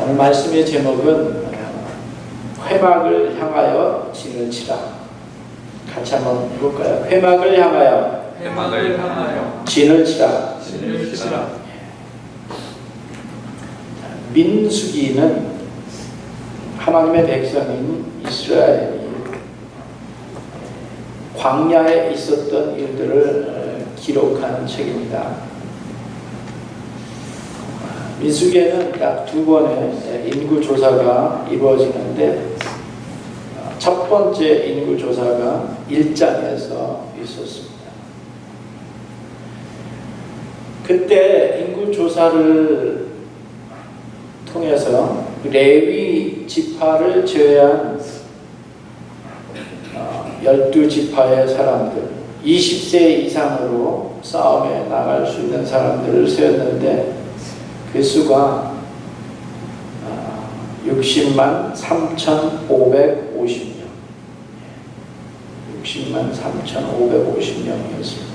오늘 말씀의 제목은 회막을 향하여 진을 치라. 같이 한번 해볼까요? 회막을 향하여 진을 치라. 민수기는 하나님의 백성인 이스라엘이 광야에 있었던 일들을 기록한 책입니다. 민수기에는 약 2번의 인구조사가 이루어지는데 첫 번째 인구조사가 1장에서 있었습니다. 그때 인구조사를 통해서 레위 지파를 제외한 12지파의 사람들, 20세 이상으로 싸움에 나갈 수 있는 사람들을 세웠는데 그 수가 60만 3,550명 60만 3,550명이었습니다.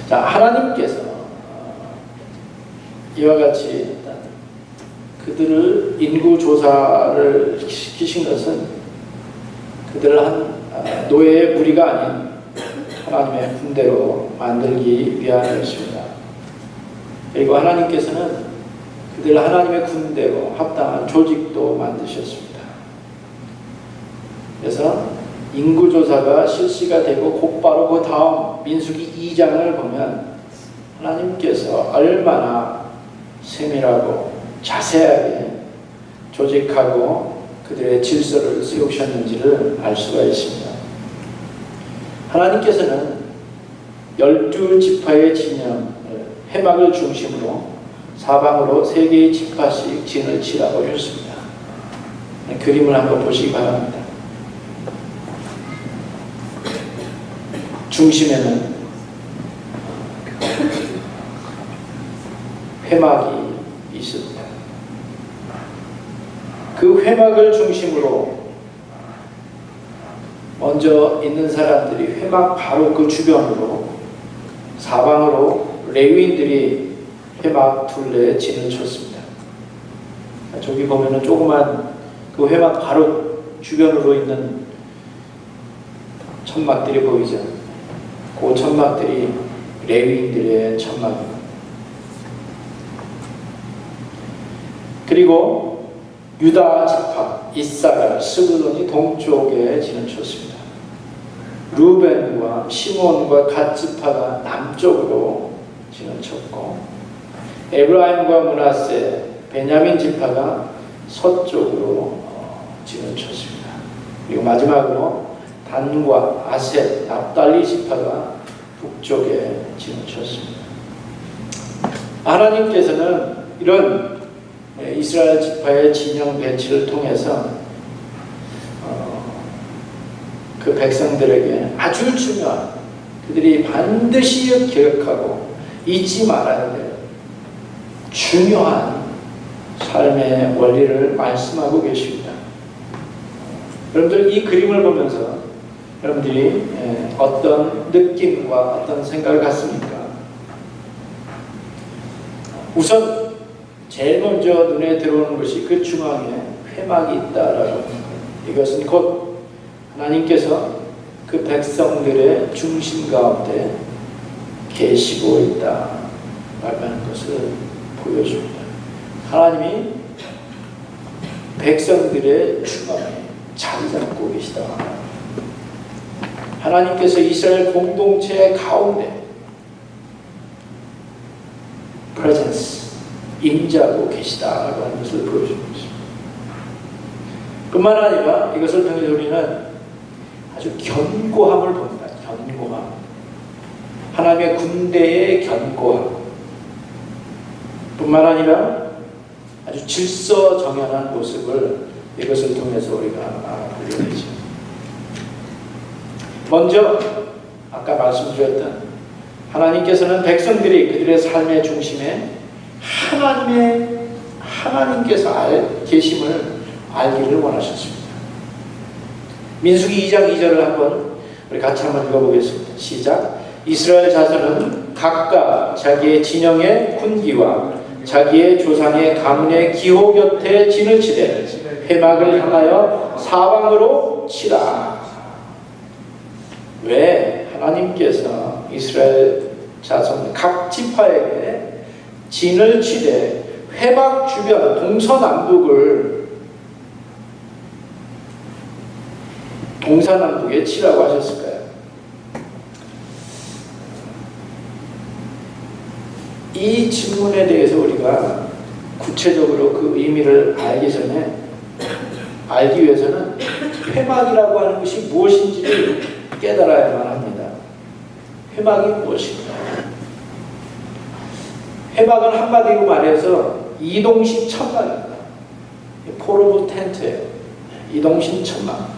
자, 하나님께서 이와 같이 그들을 인구조사를 시키신 것은 그들을 한 노예의 무리가 아닌 하나님의 군대로 만들기 위함이었습니다. 그리고 하나님께서는 그들을 하나님의 군대로 합당한 조직도 만드셨습니다. 그래서 인구조사가 실시가 되고 곧바로 그 다음 민수기 2장을 보면 하나님께서 얼마나 세밀하고 자세하게 조직하고 그들의 질서를 세우셨는지를 알 수가 있습니다. 하나님께서는 12지파의 진영 회막을 중심으로 사방으로 3개의 지파씩 진을 치라고 했습니다. 그림을 한번 보시기 바랍니다. 중심에는 회막이 있습니다. 그 회막을 중심으로 먼저 있는 사람들이 회막 바로 그 주변으로 사방으로 레위인들이 회막 둘레에 진을 쳤습니다. 저기 보면은 조그만 그 회막 바로 주변으로 있는 천막들이 보이죠. 그 천막들이 레위인들의 천막입니다. 그리고 유다 지파, 이사갈, 스불론이 동쪽에 진을 쳤습니다. 루벤과 시몬과 갓 지파가 남쪽으로 진을 쳤고 에브라임과 므낫세, 베냐민 지파가 서쪽으로 진을 쳤습니다. 그리고 마지막으로 단과 아셋, 납달리 지파가 북쪽에 진을 쳤습니다. 하나님께서는 이런 이스라엘 지파의 진영 배치를 통해서 그 백성들에게 아주 중요한, 그들이 반드시 기억하고 잊지 말아야 될 중요한 삶의 원리를 말씀하고 계십니다. 여러분들 이 그림을 보면서 여러분들이 어떤 느낌과 어떤 생각을 갖습니까? 우선 제일 먼저 눈에 들어오는 것이 그 중앙에 회막이 있다라고 하는 거예요. 이것은 곧 하나님께서 그 백성들의 중심 가운데 계시고 있다라고 하는 것을 보여줍니다. 하나님이 백성들의 중앙에 자리 잡고 계시다. 하나님께서 이스라엘 공동체 가운데 presence, 임재하고 계시다라고 하는 것을 보여주고 있습니다. 뿐만 아니라 이것을 통해 우리는 아주 견고함을 봅니다. 견고함. 하나님의 군대의 견고함. 뿐만 아니라 아주 질서정연한 모습을 이것을 통해서 우리가 알아보게 되죠. 먼저 아까 말씀드렸던 하나님께서는 백성들이 그들의 삶의 중심에 하나님께서 계심을 알기를 원하셨습니다. 민수기 2장 2절을 한번 우리 같이 한번 읽어보겠습니다. 시작. 이스라엘 자손은 각각 자기의 진영의 군기와 자기의 조상의 가문의 기호 곁에 진을 치되 회막을 향하여 사방으로 치라. 왜 하나님께서 이스라엘 자손 각 지파에게 진을 치되 회막 주변 동서남북에 치라고 하셨을까요? 이 질문에 대해서 우리가 구체적으로 그 의미를 알기 위해서는 회막이라고 하는 것이 무엇인지를 깨달아야만 합니다. 회막이 무엇인가? 회막은 한마디로 말해서 이동식 천막입니다. 포로브 텐트예요. 이동식 천막.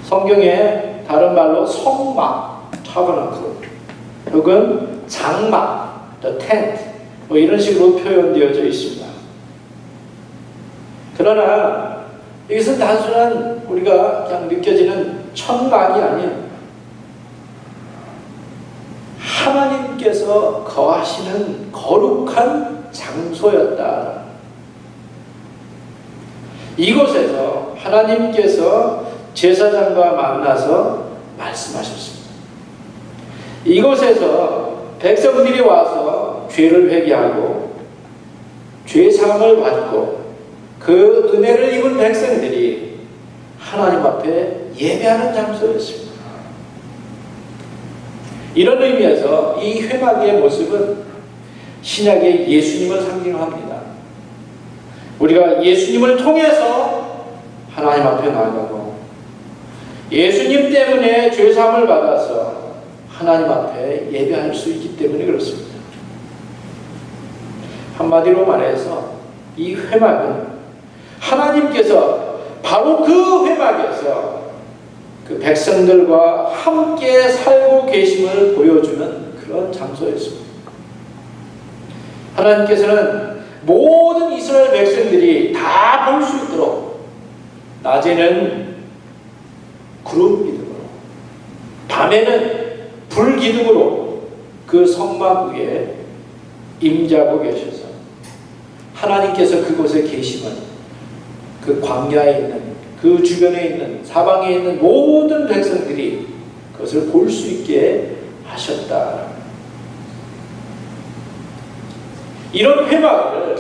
성경에 다른 말로 성막, 타버너클, 혹은 장막, the tent, 뭐 이런 식으로 표현되어져 있습니다. 그러나 이것은 단순한 우리가 그냥 느껴지는 천막이 아닌 하나님께서 거하시는 거룩한 장소였다. 이곳에서 하나님께서 제사장과 만나서 말씀하셨습니다. 이곳에서 백성들이 와서 죄를 회개하고 죄사함을 받고 그 은혜를 입은 백성들이 하나님 앞에 예배하는 장소였습니다. 이런 의미에서 이 회막의 모습은 신약의 예수님을 상징합니다. 우리가 예수님을 통해서 하나님 앞에 나아가고 예수님 때문에 죄사함을 받아서 하나님 앞에 예배할 수 있기 때문에 그렇습니다. 한마디로 말해서 이 회막은 하나님께서 바로 그 회막에서 그 백성들과 함께 살고 계심을 보여주는 그런 장소였습니다. 하나님께서는 모든 이스라엘 백성들이 다 볼 수 있도록 낮에는 구름 기둥으로, 밤에는 불 기둥으로 그 성막 위에 임자고 계셔서 하나님께서 그곳에 계시면 그 광야에 있는, 그 주변에 있는, 사방에 있는 모든 백성들이 그것을 볼 수 있게 하셨다. 이런 회막을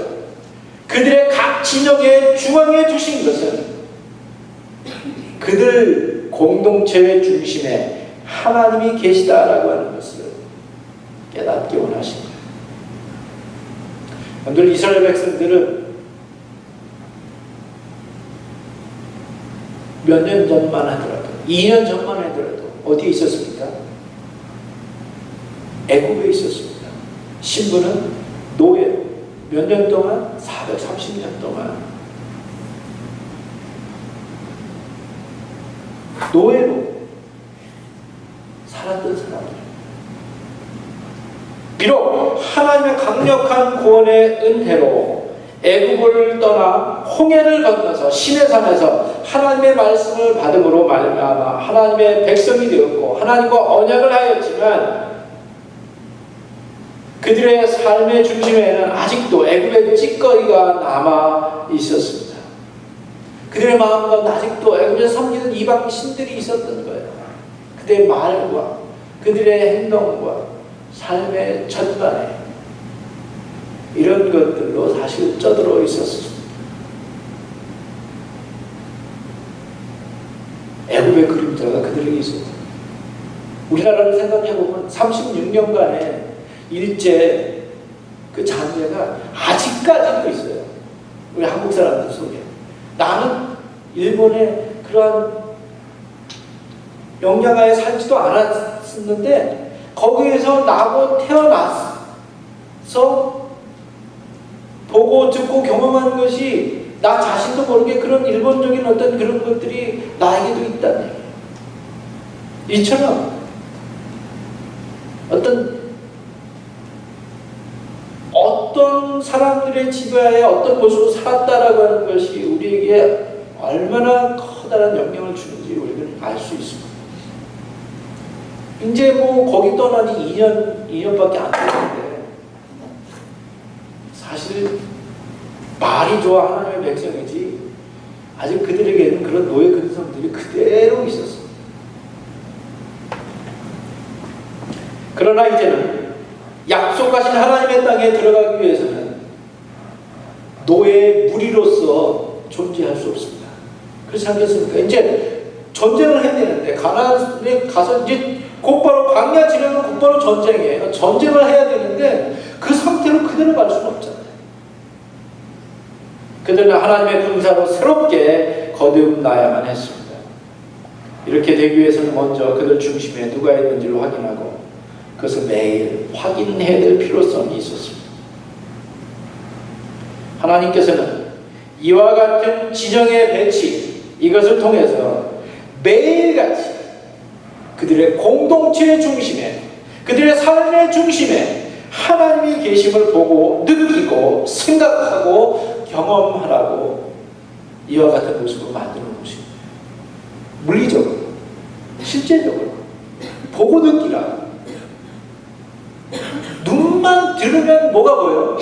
그들의 각 진영의 중앙에 두신 것은 그들 공동체의 중심에 하나님이 계시다라고 하는 것을 깨닫기 원하십니다. 오늘 이스라엘 백성들은 몇 년 전만 하더라도, 2년 전만 하더라도 어디에 있었습니까? 애굽에 있었습니다. 신부는 노예, 몇 년 동안? 430년 동안 노예로 살았던 사람들. 비록 하나님의 강력한 구원의 은혜로 애굽을 떠나 홍해를 건너서 시내산에서 하나님의 말씀을 받음으로 말미암아 하나님의 백성이 되었고 하나님과 언약을 하였지만 그들의 삶의 중심에는 아직도 애굽의 찌꺼기가 남아 있었습니다. 그들의 마음 가운데 아직도 애굽에서 섬기는 이방 신들이 있었던 거예요. 그들의 말과 그들의 행동과 삶의 전반에 이런 것들로 사실 쩌들어 있었습니다. 애굽의 그림자가 그들에게 있었습니다. 우리나라를 생각해보면 36년간의 일제 그 잔재가 아직까지도 있어요. 우리 한국 사람들 속에. 나는 일본의 그러한 영향하에 살지도 않았는데 거기에서 나고 태어나서 보고 듣고 경험한 것이 나 자신도 모르게 그런 일본적인 어떤 그런 것들이 나에게도 있다는 얘기예요. 이처럼 어떤 사람들의 지배하에 어떤 모습으로 살았다라고 하는 것이 우리에게 얼마나 커다란 영향을 주는지 우리는 알 수 있습니다. 이제 뭐 거기 떠난 지 2년밖에 안 됐는데 사실 말이 좋아 하나님의 백성이지 아직 그들에게는 그런 노예 근성들이 그대로 있었습니다. 그러나 이제는 약속하신 하나님의 땅에 들어가기 위해서는 노예의 무리로서 존재할 수 없습니다. 그렇지 않겠습니까? 이제 전쟁을 해야 되는데 가나안에 가서 이제 곧바로 광야 지나면 곧바로 전쟁이에요. 전쟁을 해야 되는데 그 상태로 그대로 갈 수는 없잖아요. 그들은 하나님의 군사로 새롭게 거듭나야만 했습니다. 이렇게 되기 위해서는 먼저 그들 중심에 누가 있는지를 확인하고 그것을 매일 확인해야 될 필요성이 있었습니다. 하나님께서는 이와 같은 진영의 배치, 이것을 통해서 매일같이 그들의 공동체의 중심에, 그들의 삶의 중심에 하나님이 계심을 보고 느끼고 생각하고 경험하라고 이와 같은 모습을 만들어 놓으십니다. 물리적으로, 실제적으로 보고 느끼라. 눈만 들으면 뭐가 보여요?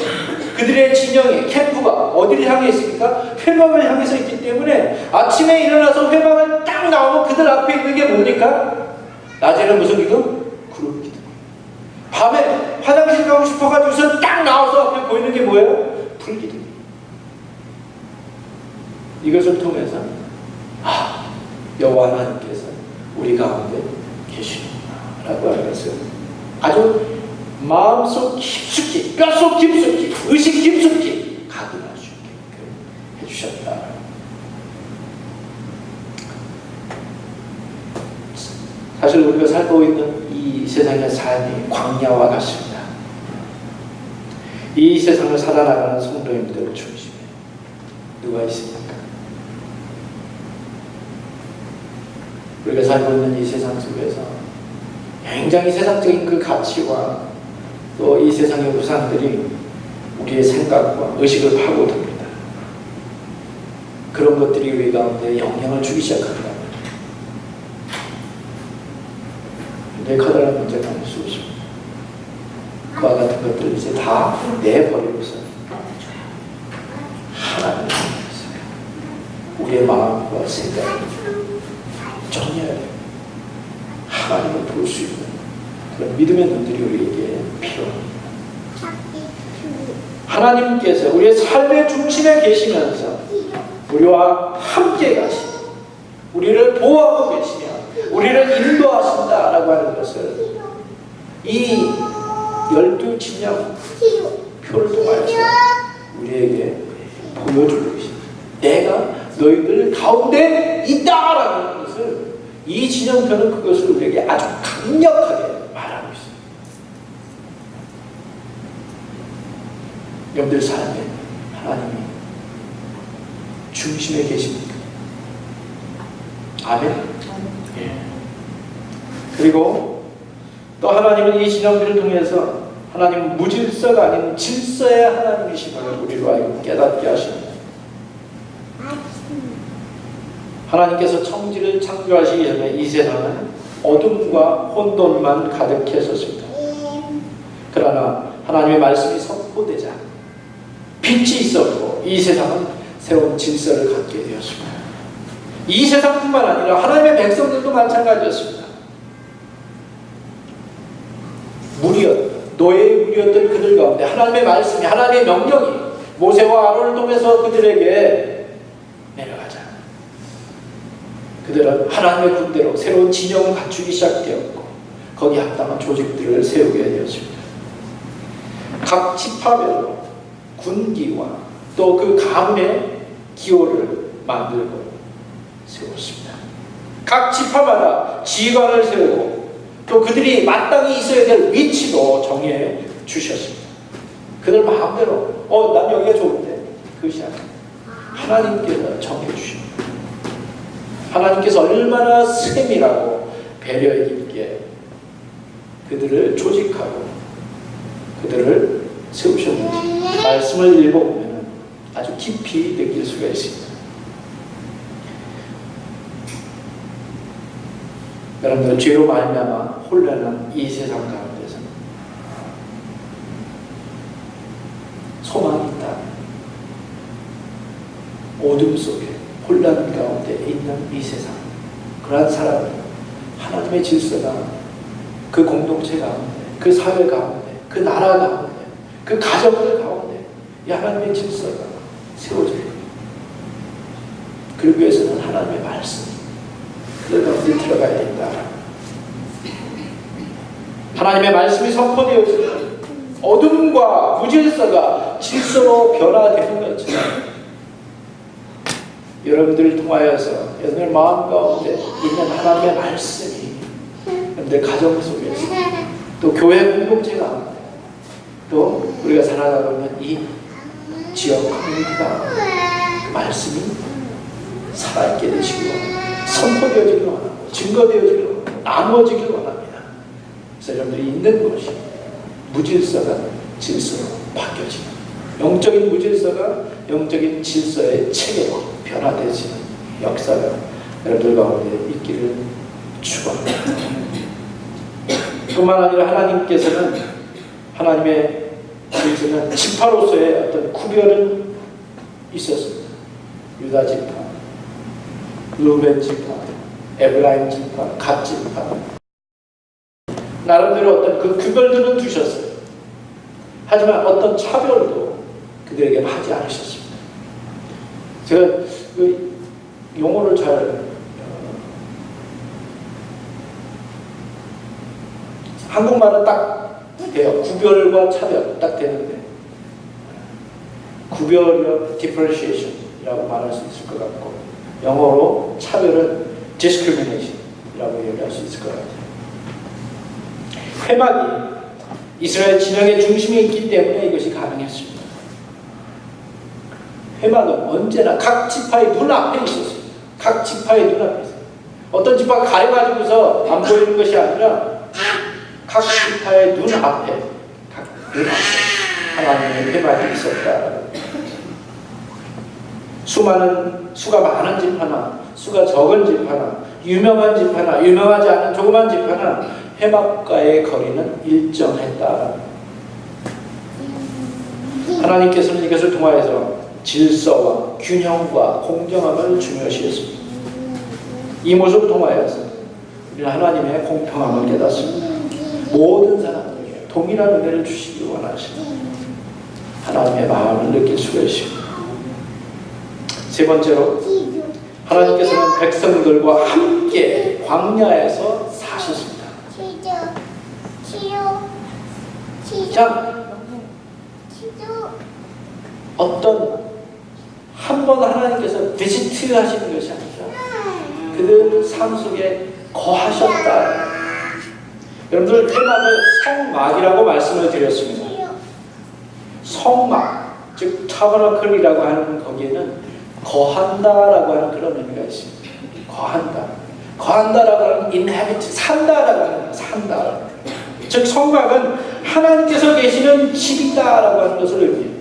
그들의 진영이, 캠프가 어디를 향해 있습니까? 회막을 향해서 있기 때문에 아침에 일어나서 회막을 딱 나오면 그들 앞에 있는 게 뭡니까? 낮에는 무슨 기도? 그룹 기도. 밤에 화장실 가고 싶어가지고서 딱 나와서 앞에 보이는 게 뭐예요? 불기도. 이것을 통해서 여호와 하나님께서 우리 가운데 계시는구나 라고 하는 것을 아주 마음속 깊숙이, 뼛속 깊숙이, 의식 깊숙이 각인할 수 있게 해주셨다. 사실 우리가 살고 있는 이 세상의 삶이 광야와 같습니다. 이 세상을 살아나가는 성도님들 중심에 누가 있습니까? 우리가 살고 있는 이 세상 속에서 굉장히 세상적인 그 가치와 또 이 세상의 우상들이 우리의 생각과 의식을 파고듭니다. 그런 것들이 우리 가운데 영향을 주기 시작합니다. 근데 커다란 문제가 아닐 수 없습니다. 그와 같은 것들을 이제 다 내버리고서 하나님을 향해서 우리의 마음과 생각을 전혀야 돼요. 하나님을 볼 수 있는 그런 믿음의 눈들이 우리에게 필요합니다. 하나님께서 우리의 삶의 중심에 계시면서 우리와 함께 가시고 우리를 보호하고 계시며 우리를 인도하신다라고 하는 것을 이 12 진영 표를 통하여서 우리에게 보여주고 계십니다. 내가 너희들 가운데 있다라는 것을 이 진영표는 그것을 우리에게 아주 강력하게 말하고 있습니다. 여러분들 삶에 하나님이 중심에 계십니까? 아멘. 예. 그리고 또 하나님은 이 진영들을 통해서 하나님은 무질서가 아닌 질서의 하나님이심을 우리로 하여금 깨닫게 하십니다. 하나님께서 천지를 창조하시기 전에 이 세상은 어둠과 혼돈만 가득했었습니다. 그러나 하나님의 말씀이 선포되자 빛이 있었고 이 세상은 새로운 질서를 갖게 되었습니다. 이 세상뿐만 아니라 하나님의 백성들도 마찬가지였습니다. 노예의 무리였던 그들 가운데 하나님의 말씀이, 하나님의 명령이 모세와 아론을 통해서 그들에게 내려가자. 그들은 하나님의 군대로 새로운 진영을 갖추기 시작되었고 거기에 합당한 조직들을 세우게 되었습니다. 각 지파별로 군기와 또 그 가문의 기호를 만들고 세웠습니다. 각 지파마다 지휘관을 세우고 또 그들이 마땅히 있어야 될 위치도 정해 주셨습니다. 그들 마음대로 난 여기가 좋은데 그것이 아니라 하나님께서 정해 주십니다. 하나님께서 얼마나 세밀하고 배려 있게 그들을 조직하고 그들을 세우셨는지 말씀을 읽어보면 아주 깊이 느낄 수가 있습니다. 여러분들 죄로 말미암아 혼란한 이 세상 가운데서 소망 어둠 속에 혼란 가운데 있는 이 세상, 그러한 사람은 하나님의 질서가 그 공동체 가운데, 그 사회 가운데, 그 나라 가운데, 그 가정들 가운데 이 하나님의 질서가 세워져요. 그러기 위해서는 하나님의 말씀, 그 가운데 들어가야 된다. 하나님의 말씀이 선포되어지면 어둠과 무질서가 질서로 변화되는 것처럼 여러분들을 통하여서 여러분의 마음 가운데 있는 하나님의 말씀이 여러분들 가정 속에서 또 교회 공동체 가운데 또 우리가 살아가고 있는 이 지역 커뮤니티가 그 말씀이 살아있게 되시고 선포되어지길 원하고 증거되어지길 원하고 나누어지길 원합니다. 그래서 여러분들이 있는 곳이 무질서가 질서로 바뀌어지는, 영적인 무질서가 영적인 질서의 체계로 변화되어지는 역사가 여러분들 가운데 있기를 축원합니다. 뿐만 아니라 하나님께서는 하나님의 질서는 지파로서의 어떤 구별은 있었습니다. 유다 지파, 루벤 지파, 에브라임 지파, 갓 지파, 나름대로 어떤 그 구별들은 두셨어요. 하지만 어떤 차별도 그들에게 하지 않으셨습니다. 제가 그 용어를 잘 한국말은 딱 돼요. 구별과 차별 딱 되는데 구별은 differentiation이라고 말할 수 있을 것 같고 영어로 차별은 discrimination이라고 얘기할 수 있을 것 같아요. 회막이 이스라엘 진영의 중심에 있기 때문에 이것이 가능했습니다. 회막은 언제나 각 지파의 눈앞에 있었습니다. 각 지파의 눈앞에 있어요. 어떤 지파가 가려가지고서 안 보이는 것이 아니라 각 지파의 눈앞에, 각 눈앞에 하나님의 회막이 있었다. 수가 많은 지파나 수가 적은 지파나 유명한 지파나 유명하지 않은 조그만 지파나 회막과의 거리는 일정했다. 하나님께서는 이것을 통하여서 질서와 균형과 공정함을 중요시했습니다. 이 모습을 통하여서 우리는 하나님의 공평함을 깨닫습니다. 모든 사람들에게 동일한 은혜를 주시기 원하십니다. 하나님의 마음을 느낄 수가 있습니다. 세 번째로 하나님께서는 백성들과 함께 광야에서 사셨습니다. 자, 어떤 한 번 하나님께서 비지트 하시는 것이 아니라 그들 삶 속에 거하셨다. 여러분들 회막을 성막이라고 말씀을 드렸습니다. 성막, 즉 타버나클이라고 하는 거기에는 거한다라고 하는 그런 의미가 있습니다. 거한다라고 하는 inhabit, 산다라고 하는 산다. 즉 성막은 하나님께서 계시는 집이다라고 하는 것을 의미해요.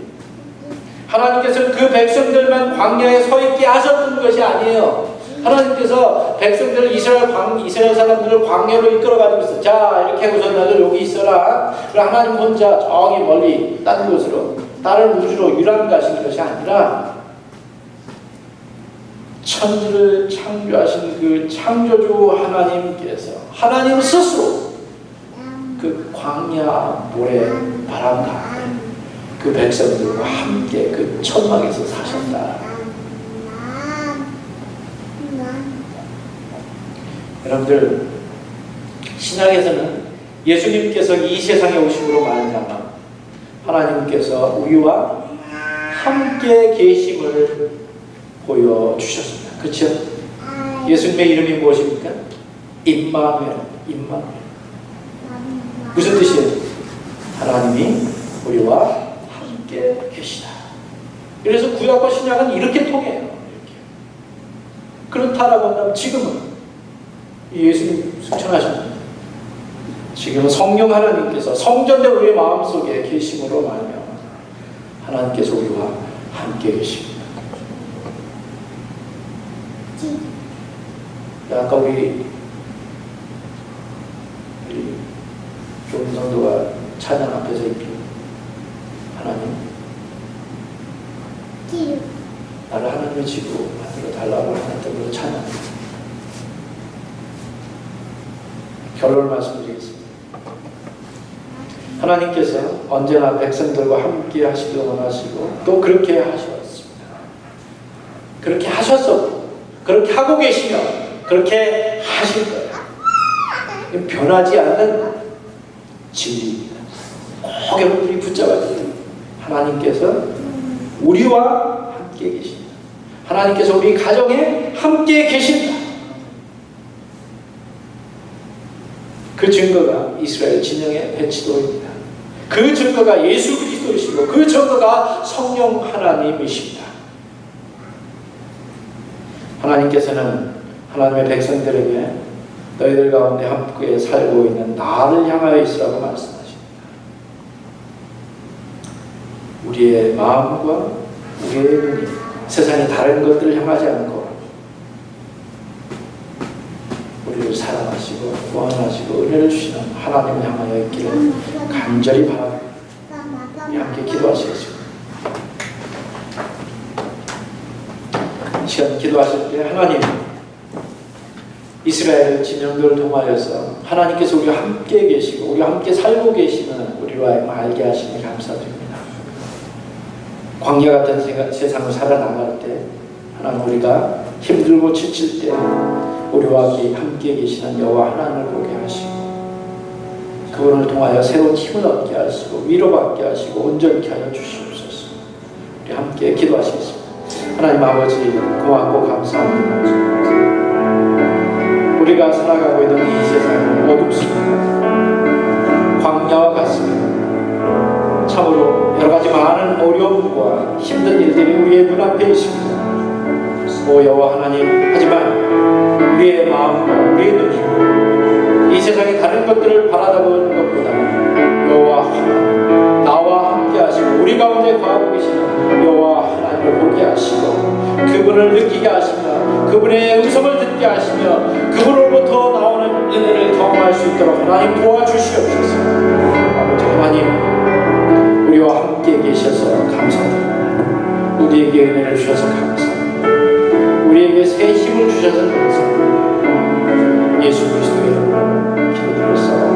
하나님께서 그 백성들만 광야에 서 있게 하셨던 것이 아니에요. 하나님께서 백성들을 이스라엘 사람들을 광야로 이끌어가지고 자 이렇게 하고서 너들 여기 있어라. 그리고 하나님 혼자 저기 멀리 딴 곳으로 다른 우주로 유람 가시는 것이 아니라 천지를 창조하신 그 창조주 하나님께서 하나님 스스로 그 광야 모래 바람 가운데 그 백성들과 함께 그 천막에서 사셨다. 여러분들 신약에서는 예수님께서 이 세상에 오심으로 말미암아 하나님께서 우리와 함께 계심을 보여주셨습니다. 그렇죠? 예수님의 이름이 무엇입니까? 임마누엘. 무슨 뜻이에요? 하나님이 우리와 함께 계시다. 그래서 구약과 신약은 이렇게 통해요. 이렇게. 그렇다라고 한다면 지금은 예수님 승천하셨습니다. 지금은 성령 하나님께서 성전된 우리의 마음속에 계심으로 말미암아 하나님께서 우리와 함께 계십니다. 아까 우리 좋은 성도가 찬양 앞에서 이렇게 하나님 나를 하나님의 집으로 만들어 달라고 하는 뜻으로 찬양합니다. 결론을 말씀드리겠습니다. 하나님께서 언제나 백성들과 함께 하시길 원하시고 또 그렇게 하셨습니다. 그렇게 하셨었고 그렇게 하고 계시며 그렇게 하실 거예요. 변하지 않는 진리입니다. 꼭 여러분들이 붙잡아야 돼요. 하나님께서 우리와 함께 계십니다. 하나님께서 우리 가정에 함께 계신다. 그 증거가 이스라엘 진영의 배치도입니다. 그 증거가 예수 그리스도이시고 그 증거가 성령 하나님이십니다. 하나님께서는 하나님의 백성들에게 너희들 가운데 함께 살고 있는 나를 향하여 있으라고 말씀하십니다. 우리의 마음과 우리의 눈이 세상의 다른 것들을 향하지 않고 우리를 사랑하시고 구원하시고 은혜를 주시는 하나님을 향하여 있기를 간절히 바랍니다. 함께 기도하시겠습니다. 이 시간 기도하실 때 하나님, 이스라엘 진영들을 통하여서 하나님께서 우리와 함께 계시고 우리와 함께 살고 계시는 우리와 알게 하시니 감사드립니다. 광야 같은 세상을 살아나갈 때 하나님, 우리가 힘들고 지칠 때 우리와 함께 계시는 여호와 하나님을 보게 하시고 그분을 통하여 새로운 힘을 얻게 하시고 위로받게 하시고 온전케 하여 주시옵소서. 우리 함께 기도하시겠습니다. 하나님 아버지, 고맙고 감사합니다. 우리가 살아가고 있는 이 세상은 어둡습니다. 광야와 같습니다. 참으로 여러가지 많은 어려움과 힘든 일들이 우리의 눈앞에 있습니다. 오 여호와 하나님, 하지만 우리의 마음과 우리의 눈이 이 세상의 다른 것들을 바라보는 것보다 여호와 하나님, 나와 함께 하시고 우리 가운데 거하고 계시는 여호와 하나님을 보게 하시고 그분을 느끼게 하시며 그분의 음성을 듣게 하시며 그분으로부터 나오는 은혜를 경험할 수 있도록 하나님 도와주시옵소서. 아버지 하나님, 우리와 함께 계셔서 감사드립니다. 우리에게 은혜를 주셔서 감사합니다. 우리에게 새 힘을 주셔서 감사합니다. 예수 그리스도의 이름으로 기도드렸사옵나다.